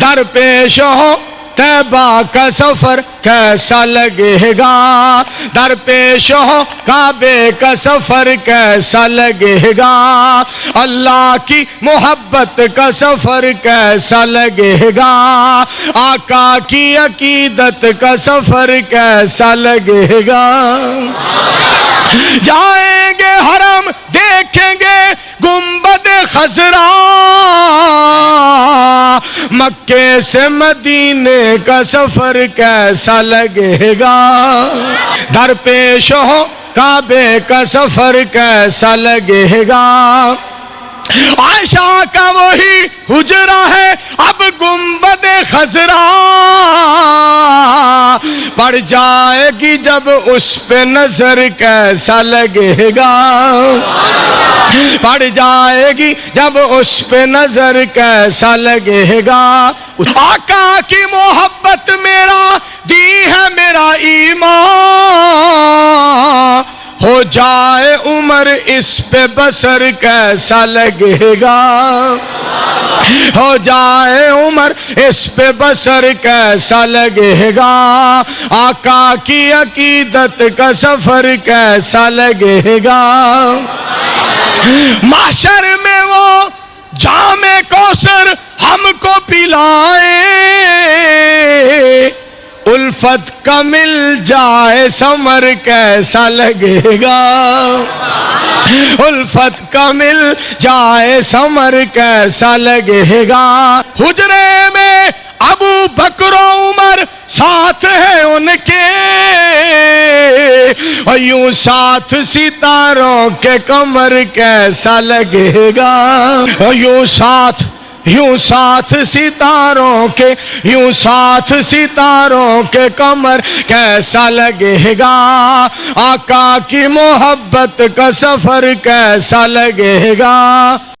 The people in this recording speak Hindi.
दरपेश हो तैबा का सफर कैसा लगेगा, दरपेश हो काबे का सफर कैसा लगेगा, अल्लाह की मोहब्बत का सफर कैसा लगेगा, आका की अकीदत का सफर कैसा लगेगा। जाएंगे हरम देखेंगे गुंबद खजरा, मक्के से मदीने का सफर कैसा लगेगा, दरपेश हो काबे का सफर कैसा लगेगा। आयशा का वही हुजरा है अब गुंबद खजरा, पड़ जाएगी जब उस पे नजर कैसा लगेगा, पड़ जाएगी जब उस पे नजर कैसा लगेगा। आका की मोहब्बत मेरा दी है मेरा ईमान, हो जाए उम्र इस पे बसर कैसा लगेगा, हो जाए उम्र इस पे बसर कैसा लगेगा, आका की अकीदत का सफर कैसा लगेगा। माशर में वो जामे कौसर हमको पिलाए, उल्फत का मिल जाए समर कैसा लगेगा, उल्फत का मिल जाए समर कैसा लगेगा। हुजरे में अबू बकर उमर साथ है उनके, और यूं साथ सितारों के कमर कैसा लगेगा, और यूं साथ सितारों के, यूं साथ सितारों के कमर कैसा लगेगा, आका की मोहब्बत का सफर कैसा लगेगा।